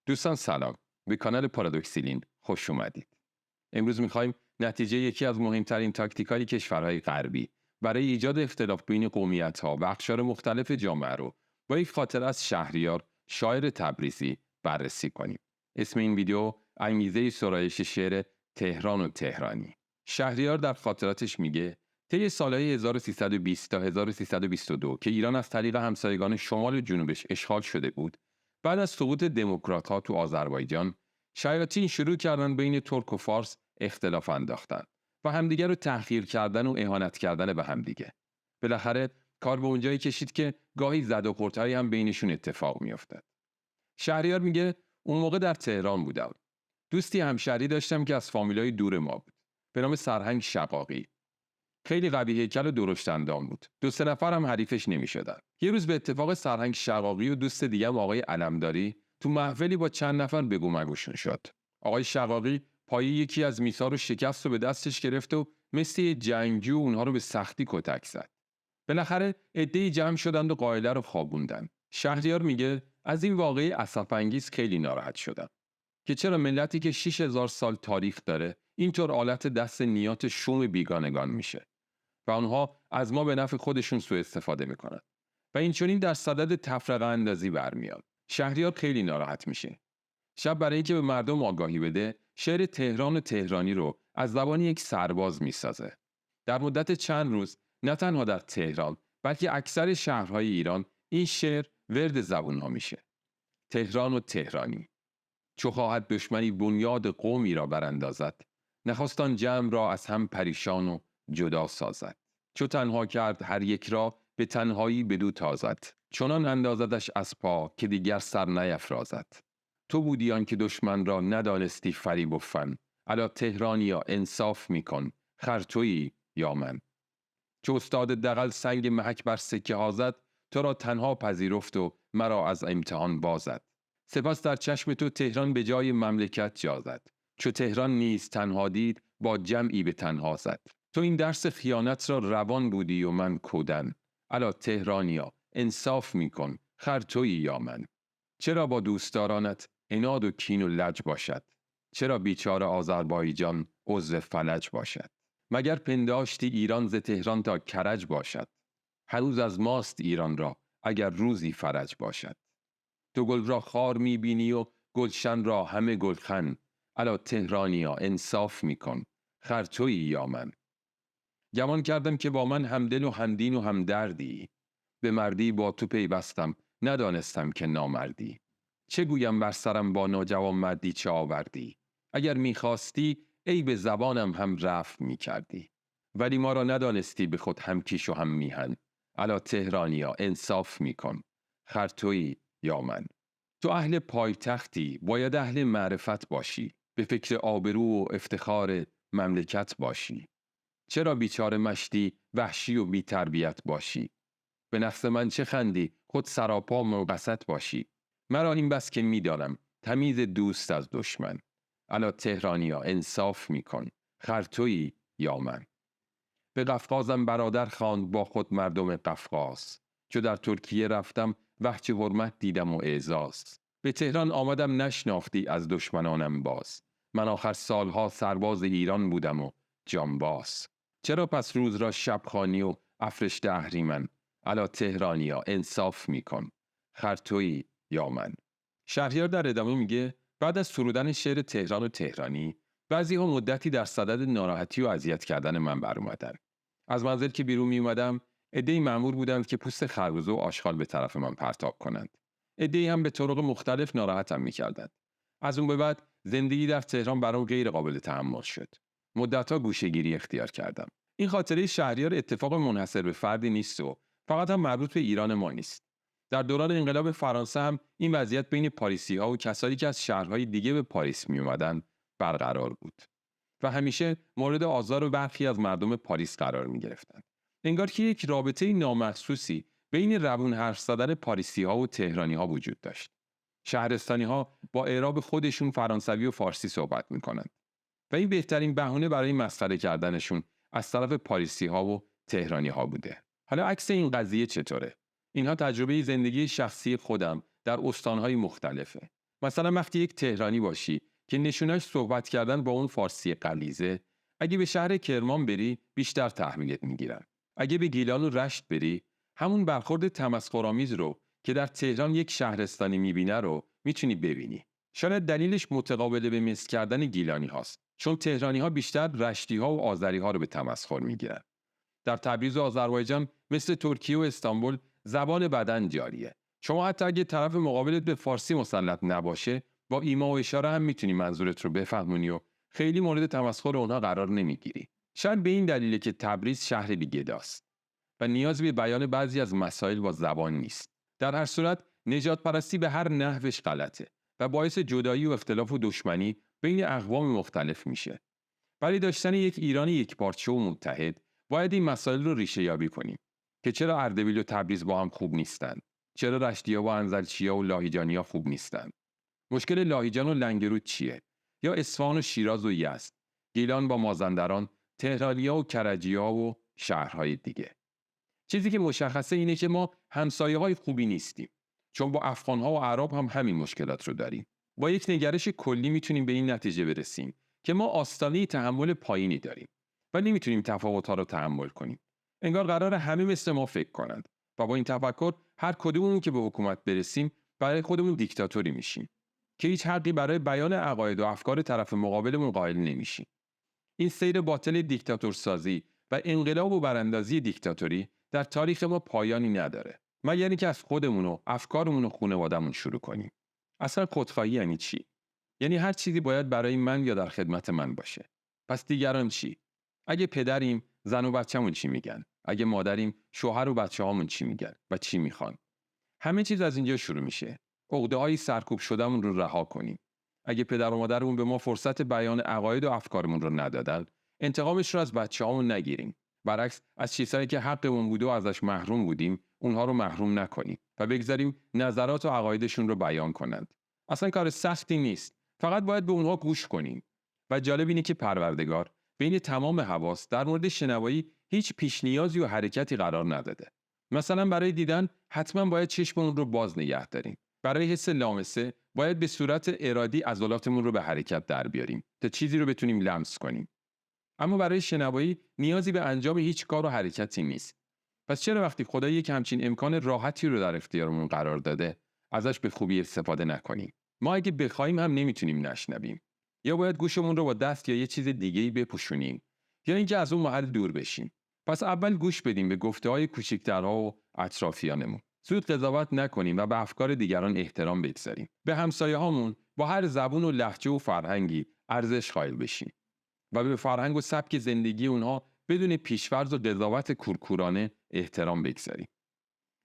دوستان سلام، به کانال پارادوکسیلین خوش اومدید. امروز میخوایم نتیجه یکی از مهمترین تاکتیک‌های کشورهای غربی برای ایجاد اختلاف بین قومیت‌ها و اقشار مختلف جامعه رو با یک خاطره از شهریار شاعر تبریزی بررسی کنیم. اسم این ویدیو انگیزه سرایش شعر تهران و تهرانی. شهریار در خاطراتش میگه طی سالهای 1320 تا 1322 که ایران از طریق همسایگان شمال و جنوبش اشغال شده بود، بعد از سقوط دموکرات‌ها تو آذربایجان، شیاطین شروع کردن بین ترک و فارس اختلاف انداختن و همدیگه رو تحقیر کردن و اهانت کردن به همدیگه. بالاخره کار به اونجایی کشید که گاهی زد و خورتایی هم بینشون اتفاق میافتاد. شهریار میگه اون موقع در تهران بودم. دوستی همشهری داشتم که از فامیلای دور ما بود. به نام سرهنگ شقاقی. خیلی قوی هیکل و درشت اندام بود. 2-3 نفر هم حریفش نمی‌شدن. یه روز به اتفاق سرهنگ شقاقی و دوست دیگه آقای علمداری تو محفلی با چند نفر بگو مگوشون شد. آقای شقاقی پای یکی از میسا رو شکست و به دستش گرفت و مثل یه جنگجو اونها رو به سختی کتک زد. بالاخره عده‌ای جمع شدند و قائله رو خوابوندن. شهریار میگه از این واقعه اسف‌انگیز خیلی ناراحت شدم که چرا ملتی که 6000 سال تاریخ داره اینطور آلت دست نیات شوم بیگانگان میشه و آنها از ما به نفع خودشون سوء استفاده میکنن و این چنین در صدد تفرقه اندازی برمیاد. شهریار خیلی ناراحت میشه. شب برای اینکه به مردم آگاهی بده، شعر تهران و تهرانی رو از زبان یک سرباز میسازه. در مدت چند روز نه تنها در تهران بلکه اکثر شهرهای ایران این شعر ورد زبونها میشه. تهران و تهرانی. چو خواهد دشمنی بنیاد قومی را براندازد، نخواستان جمع را از هم پریشان و جدا سازد. چو تنها کرد هر یک را به تنهایی بدو تازد، چنان اندازدش از پا که دیگر سر نیفرازد. تو بودی آن که دشمن را ندانستی فریب و فن، الا تهرانیا انصاف میکن خر تویی یا من. چو استاد دغل سنگ محک بر سکه ها زد، تو را تنها پذیرفت و مرا از امتحان بازد. سپس در چشم تو تهران به جای مملکت جا زد، چو تهران نیز تنها دید با جمعی به تنها زد. تو این درس خیانت را روان بودی و من کودن، الا تهرانیا انصاف میکن خر تویی یا من. چرا با دوستدارانت عناد و کین و لج باشد، چرا بیچاره آذربایجان عضو فلج باشد. مگر پنداشتی ایران ز تهران تا کرج باشد، هنوز از ماست ایران را اگر روزی فرج باشد. تو گل را خار میبینی و گلشن را همه گلخن، الا تهرانیا انصاف میکن خر تویی یا من. گمان کردم که با من همدل و همدین و همدردی، به مردی با تو پیوستم ندانستم که نامردی. چه گویم بر سرم با ناجوانمردی چه آوردی، اگر میخواستی ای به زبانم هم رفع میکردی. ولی ما را ندانستی به خود هم کیش و هم میهن، الا تهرانیا انصاف میکن خر تویی یا من. تو اهل پایتختی باید اهل معرفت باشی، به فکر آبرو و افتخار مملکت باشی. چرا بیچاره مشتی وحشی و بی تربیت باشی، به نفس من چه خندی خود سراپا موقست باشی. مرا این بس که میدانم تمیز دوست از دشمن، الا تهرانیا انصاف میکن خر تویی یا من. به قفقازم برادر خواند با خود مردم قفقاز، چو در ترکیه رفتم وحچ حرمت دیدم و اعزاز. به تهران آمدم نشناختی از دشمنانم باز، من آخر سالها سرباز ایران بودم و جانباز. چرا پس روز را شب خوانی و افرشته اهریمن، الا تهرانیا انصاف میکن خر تویی یا من. شهریار در ادامه میگه بعد از سرودن شعر تهران و تهرانی، بعضی‌ها مدتی در صدد ناراحتی و اذیت کردن من بر اومدن. از منزل که بیرون می اومدم، عده‌ای مأمور بودند که پوست خربزه و آشغال به طرف من پرتاب کنند. عده‌ای هم به طرق مختلف ناراحتم می‌کردند. از اون به بعد زندگی در تهران برام غیر قابل تحمل شد. مدت‌ها گوشه‌گیری اختیار کردم. این خاطره شهریار اتفاق منحصر به فردی نیست و فقط هم مربوط به ایران ما نیست. در دوران انقلاب فرانسه هم این وضعیت بین پاریسی‌ها و کسایی که از شهرهای دیگه به پاریس می‌اومدن برقرار بود و همیشه مورد آزار و برخی از مردم پاریس قرار می‌گرفتند. انگار که یک رابطه نامحسوسی بین روون حرف زدن پاریسی‌ها و تهرانی‌ها وجود داشت. شهرستانی‌ها با اعراب خودشون فرانسوی و فارسی صحبت می‌کنند و این بهترین بهونه برای مسخره کردنشون از طرف پاریسی‌ها و تهرانی‌ها بوده. حالا عکس این قضیه چطوره؟ اینها تجربه زندگی شخصی خودم در استان‌های مختلفه. مثلا وقتی یک تهرانی باشی که نشونش صحبت کردن با اون فارسی غلیظه، اگه به شهر کرمان بری بیشتر تحویلت میگیرن. اگه به گیلان و رشت بری، همون برخورد تمسخرآمیز رو که در تهران یک شهرستانی میبینه رو میتونی ببینی. شاید دلیلش متقابل به مثل کردن گیلانی هاست، چون تهرانی ها بیشتر رشتی ها و آذری ها رو به تمسخر میگیرن. در تبریز و آذربایجان مثل ترکیه و استانبول زبان بدن جاریه. شما حتی اگه طرف مقابلت به فارسی مسلط نباشه، با ایما و اشاره هم میتونی منظورت رو بفهمونی و خیلی مورد تمسخر اونها قرار نمیگیری. شاید به این دلیله که تبریز شهر بی‌گداست و نیاز به بیان بعضی از مسائل با زبان نیست. در هر صورت نژاد پرستی به هر نحوش غلطه و باعث جدایی و اختلاف و دشمنی بین اقوام مختلف میشه. برای داشتن یک ایران یکپارچه و متحد باید این مسائل رو ریشه یابی کنیم که چرا اردبیل و تبریز با هم خوب نیستن؟ چرا رشتیا و انزلچیا و لاهیجانیا خوب نیستن؟ مشکل لاهیجان و لنگرود چیه؟ یا اصفهان و شیراز و یزد، گیلان با مازندران، تهرانیا و کرجیا و شهرهای دیگه. چیزی که مشخصه اینه که ما همسایه‌های خوبی نیستیم، چون با افغان‌ها و عرب هم همین مشکلات رو داریم. با یک نگرش کلی میتونیم به این نتیجه برسیم که ما آستانه تحمل پایینی داریم و نمیتونیم تفاوت‌ها رو تحمل کنیم. انگار قرار همه مثل ما فکر کنند و با این تفکر هر کدوممون که به حکومت برسیم برای خودمون دیکتاتوری میشیم که هیچ حقی برای بیان عقاید و افکار طرف مقابلمون قائل نمیشیم. این سیر باطل دیکتاتورسازی و انقلاب و براندازی دیکتاتوری در تاریخ ما پایانی نداره. مگر اینکه از خودمون و افکارمون و خانواده‌مون شروع کنیم. اصلا خودخواهی یعنی چی؟ یعنی هر چیزی باید برای من یا در خدمت من باشه. پس دیگران چی؟ اگه پدریم، زن و بچه‌مون چی میگن؟ اگه مادریم، شوهر و بچه‌هامون چی میگن و چی میخوان؟ همه چیز از اینجا شروع میشه. عقده‌های سرکوب شدهمون رو رها کنیم. اگه پدر و مادرمون به ما فرصت بیان عقاید و افکارمون رو ندادن، انتقامش رو از بچه‌هامون نگیریم. برعکس از چیزهایی که حقمون بوده و ازش محروم بودیم، اونها رو محروم نکنیم و بگذاریم نظرات و عقایدشون رو بیان کنند. اصلا کار سختی نیست. فقط باید به اونها گوش کنیم. و جالب اینه که پروردگار بین تمام حواس در مورد شنوایی هیچ پیش نیازی و حرکتی قرار نداده. مثلا برای دیدن حتما باید چشممون رو باز نگه داریم. برای حس لامسه باید به صورت ارادی عضلاتمون رو به حرکت در بیاریم تا چیزی رو بتونیم لمس کنیم. اما برای شنوایی نیازی به انجام هیچ کار و حرکتی نیست. پس چرا وقتی خدا یک همچین امکان راحتی رو در اختیارمون قرار داده، ازش به خوبی استفاده نکنیم؟ ما اگه بخوایم هم نمیتونیم نشنویم. یا باید گوشمون رو با دست یا یه چیز دیگه‌ای بپوشونیم، یا اینکه از اون محل دور بشیم. پس اول گوش بدیم به گفته‌های کوچکترها و اطرافیانمون. زود قضاوت نکنیم و به افکار دیگران احترام بگذاریم. به همسایه‌هامون با هر زبون و لهجه و فرهنگی ارزش قائل بشیم و به فرهنگ و سبک زندگی اونها بدون پیش‌فرض و قضاوت کورکورانه احترام بگذاریم.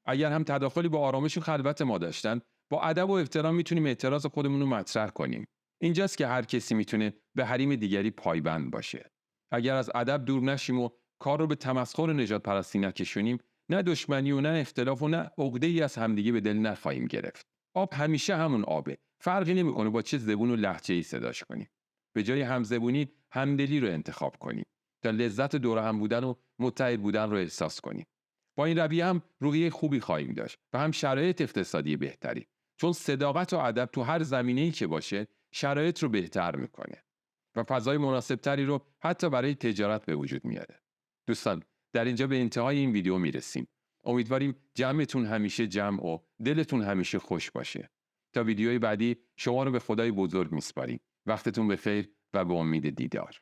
اگر هم تداخلی با آرامش و خلوت ما داشتن، با ادب و احترام میتونیم اعتراض خودمون رو مطرح کنیم. اینجاست که هر کسی میتونه به حریم دیگری پایبند باشه. اگر از ادب دور نشیم و کار رو به تمسخر نژاد پرستی نکشونیم، نه دشمنی و نه اختلاف و نه عقده‌ای از همدیگه به دل نخواهیم گرفت. آب همیشه همون آبه. فرقی نمیکنه با چه زبون و لهجه‌ای صداش کنیم. به جای همزبونی همدلی رو انتخاب کنیم تا لذت دور هم بودن و متحد بودن رو احساس کنیم. با این رویه هم روحیه خوبی خواهیم داشت و هم شرایط اقتصادی بهتری، چون صداقت و ادب تو هر زمینه‌ای که باشه شرایط رو بهتر میکنه و فضای مناسبتری رو حتی برای تجارت به وجود میاره. دوستان، در اینجا به انتهای این ویدیو میرسیم. امیدواریم جمعتون همیشه جمع و دلتون همیشه خوش باشه. تا ویدیوی بعدی شما رو به خدای بزرگ میسپاریم. وقتتون بخیر و به امید دیدار.